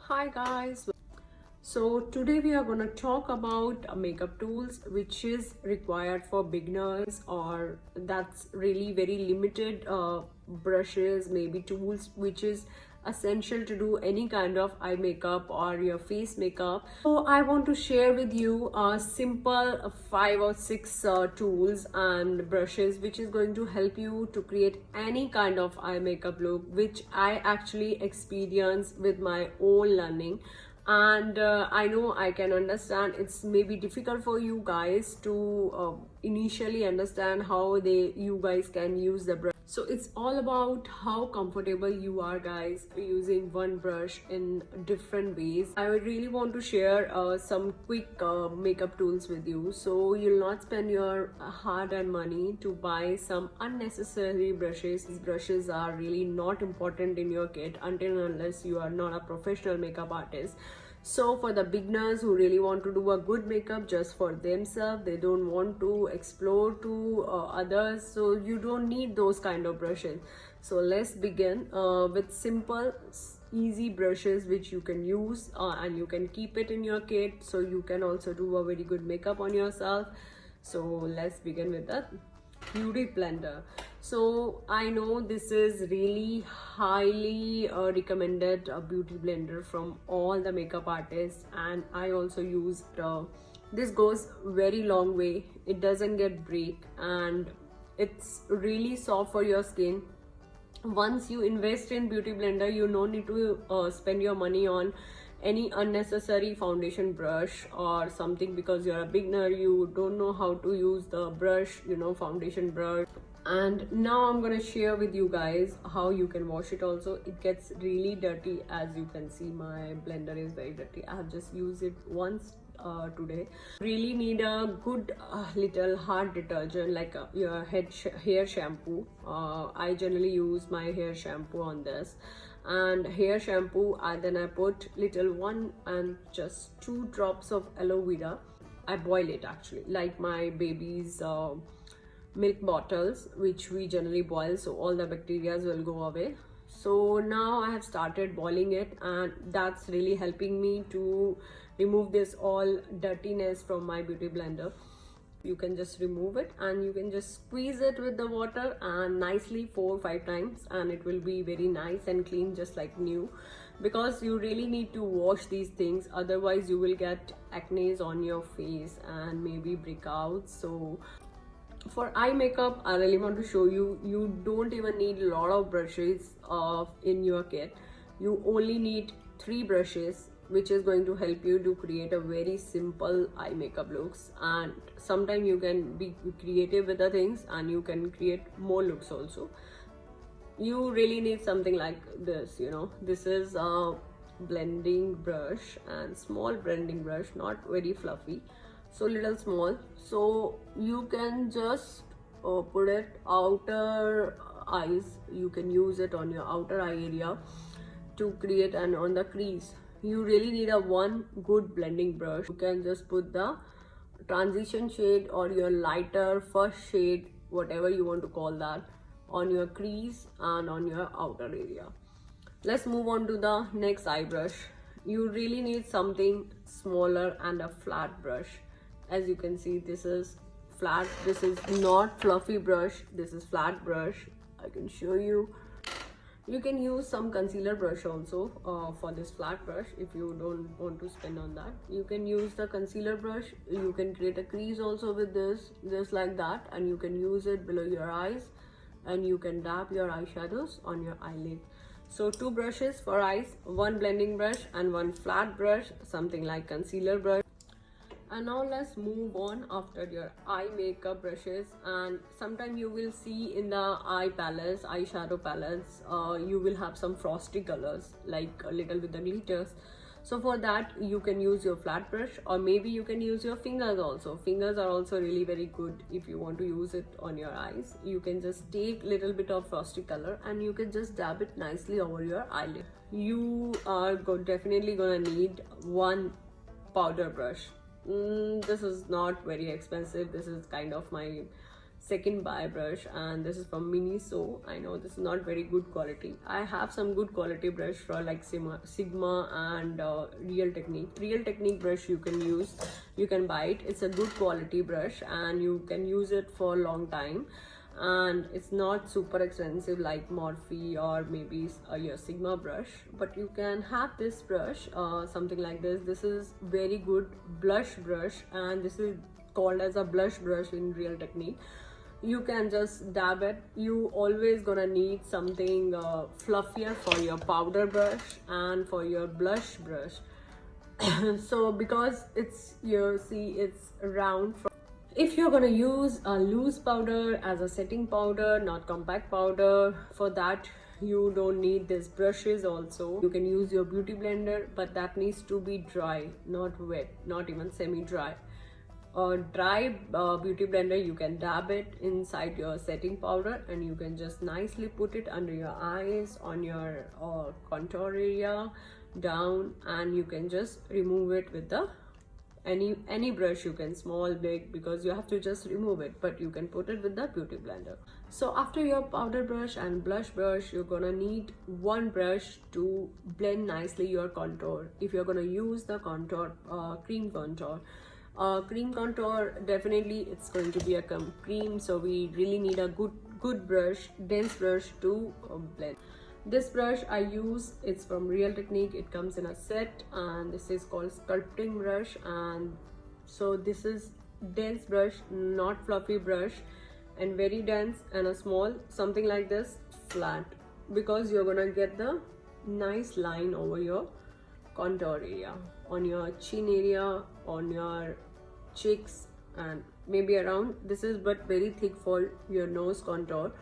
Hi guys, so today we are going to talk about makeup tools which is required for beginners, or that's really very limited brushes, maybe tools which is essential to do any kind of eye makeup or your face makeup. So I want to share with you a simple 5 or 6 tools and brushes which is going to help you to create any kind of eye makeup look, which I actually experience with my own learning. And I know I can understand it's maybe difficult for you guys to initially understand how you guys can use the brush. So it's all about how comfortable you are guys using one brush in different ways. I would really want to share some quick makeup tools with you, so you'll not spend your hard-earned money to buy some unnecessary brushes. These brushes are really not important in your kit until and unless you are not a professional makeup artist. So for the beginners who really want to do a good makeup just for themselves, they don't want to explore to others, so you don't need those kind of brushes. So let's begin with simple easy brushes which you can use and you can keep it in your kit, so you can also do a very good makeup on yourself. So let's begin with that beauty blender. So I know this is really highly recommended beauty blender from all the makeup artists, and I also used this goes very long way. It doesn't get break and it's really soft for your skin. Once you invest in beauty blender, you no need to spend your money on any unnecessary foundation brush or something, because you're a beginner, you don't know how to use the brush, foundation brush. And now I'm gonna share with you guys how you can wash it also. It gets really dirty. As you can see, my blender is very dirty. I have just used it once today. Really need a good little hard detergent, like your hair shampoo. I generally use my hair shampoo on this, and hair shampoo then I put little 1 and just 2 drops of aloe vera. I boil it actually, like my baby's milk bottles, which we generally boil, so all the bacteria will go away. So now I have started boiling it, and that's really helping me to remove this all dirtiness from my beauty blender. You can just remove it and you can just squeeze it with the water and nicely 4 or 5 times, and it will be very nice and clean, just like new. Because you really need to wash these things, otherwise you will get acne on your face and maybe breakouts. So for eye makeup, I really want to show you, you don't even need a lot of brushes in your kit. You only need 3 brushes, which is going to help you to create a very simple eye makeup looks. And sometimes you can be creative with the things and you can create more looks also. You really need something like this, this is a blending brush, and small blending brush, not very fluffy, so little small. So you can just put it outer eyes. You can use it on your outer eye area to create, and on the crease you really need a one good blending brush. You can just put the transition shade or your lighter first shade, whatever you want to call that, on your crease and on your outer area. Let's move on to the next eye brush. You really need something smaller and a flat brush. As you can see, this is flat, this is not fluffy brush, this is flat brush. I can show you. You can use some concealer brush also for this flat brush. If you don't want to spend on that, you can use the concealer brush. You can create a crease also with this, just like that, and you can use it below your eyes, and you can dab your eyeshadows on your eyelid. So 2 brushes for eyes, 1 blending brush and 1 flat brush, something like concealer brush. And now let's move on after your eye makeup brushes. And sometimes you will see in the eye palettes, eyeshadow palettes, you will have some frosty colors, like a little with the glitters. So for that you can use your flat brush, or maybe you can use your fingers also. Fingers are also really very good if you want to use it on your eyes. You can just take little bit of frosty color and you can just dab it nicely over your eyelid. You are definitely gonna need 1 powder brush. This is not very expensive. This is kind of my second buy brush, and this is from Miniso. I know this is not very good quality. I have some good quality brush for like Sigma and Real Technique. Real Technique brush you can use, you can buy it. It's a good quality brush and you can use it for a long time, and it's not super expensive like Morphe or maybe your Sigma brush. But you can have this brush, something like this. This is very good blush brush, and this is called as a blush brush in Real Technique. You can just dab it. You always gonna need something fluffier for your powder brush and for your blush brush. So because it's, you see, it's round. If you're gonna use a loose powder as a setting powder, not compact powder, for that you don't need these brushes. Also you can use your beauty blender, but that needs to be dry, not wet, not even semi-dry. Dry beauty blender, you can dab it inside your setting powder and you can just nicely put it under your eyes, on your contour area, down, and you can just remove it with the any brush. You can, small, big, because you have to just remove it, but you can put it with the beauty blender. So after your powder brush and blush brush, you're gonna need one brush to blend nicely your contour. If you're gonna use the contour, cream contour, definitely it's going to be a cream, so we really need a good brush, dense brush to blend. This brush I use, it's from Real Technique. It comes in a set, and this is called Sculpting brush. And so this is dense brush, not fluffy brush, and very dense, and a small, something like this, flat, because you're gonna get the nice line over your contour area, on your chin area, on your cheeks, and maybe around. This is but very thick for your nose contour,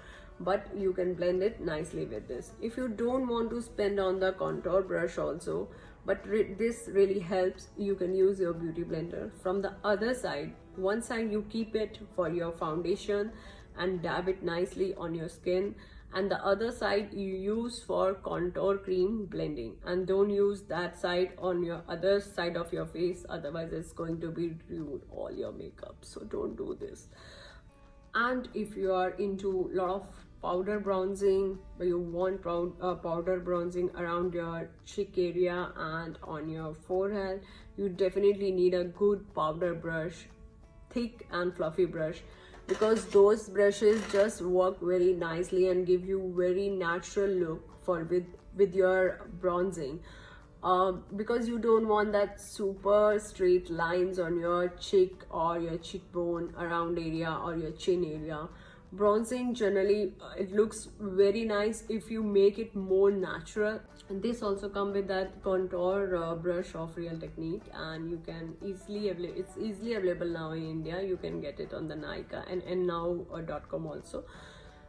but you can blend it nicely with this. If you don't want to spend on the contour brush also, but this really helps, you can use your beauty blender. From the other side, one side you keep it for your foundation and dab it nicely on your skin, and the other side you use for contour cream blending. And don't use that side on your other side of your face, otherwise it's going to be ruin all your makeup. So don't do this. And if you are into a lot of powder bronzing, but you want powder bronzing around your cheek area and on your forehead, you definitely need a good powder brush, thick and fluffy brush, because those brushes just work very nicely and give you very natural look for with your bronzing. Because you don't want that super straight lines on your cheek or your cheekbone around area or your chin area. Bronzing generally it looks very nice if you make it more natural. And this also come with that contour brush of Real Technique, and you can it's easily available now in India. You can get it on the Nykaa and now.com also.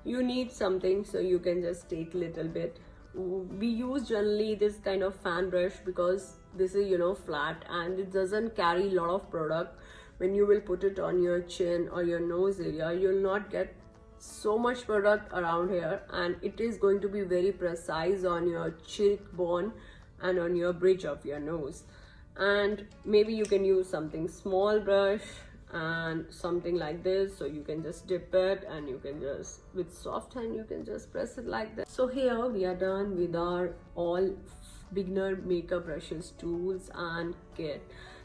You need something, so you can just take little bit. We use generally this kind of fan brush because this is, you know, flat and it doesn't carry a lot of product. When you will put it on your chin or your nose area, you'll not get so much product around here, and it is going to be very precise on your cheekbone and on your bridge of your nose. And maybe you can use something small brush and something like this, so you can just dip it and you can just with soft hand you can just press it like that. So here we are done with our all beginner makeup brushes, tools and kit.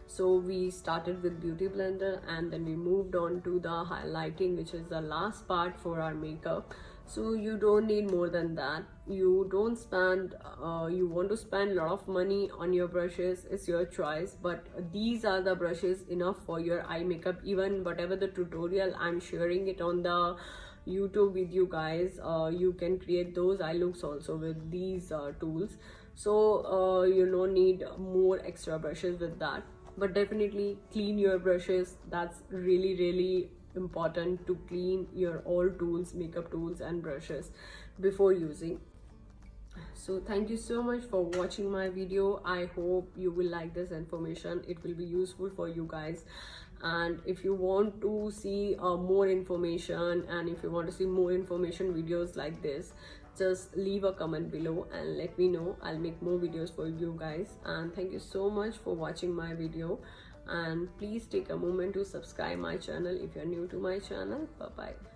So we started with beauty blender and then we moved on to the highlighting, which is the last part for our makeup. So you don't need more than that. You don't spend you want to spend a lot of money on your brushes, it's your choice, but these are the brushes enough for your eye makeup. Even whatever the tutorial I'm sharing it on the YouTube with you guys, you can create those eye looks also with these tools. So you don't need more extra brushes with that. But definitely clean your brushes. That's really important, to clean your all tools, makeup tools and brushes before using. So thank you so much for watching my video. I hope you will like this information. It will be useful for you guys. And if you want to see more information, and if you want to see more information videos like this, just leave a comment below and let me know. I'll make more videos for you guys. And thank you so much for watching my video, and please take a moment to subscribe my channel if you're new to my channel. Bye bye.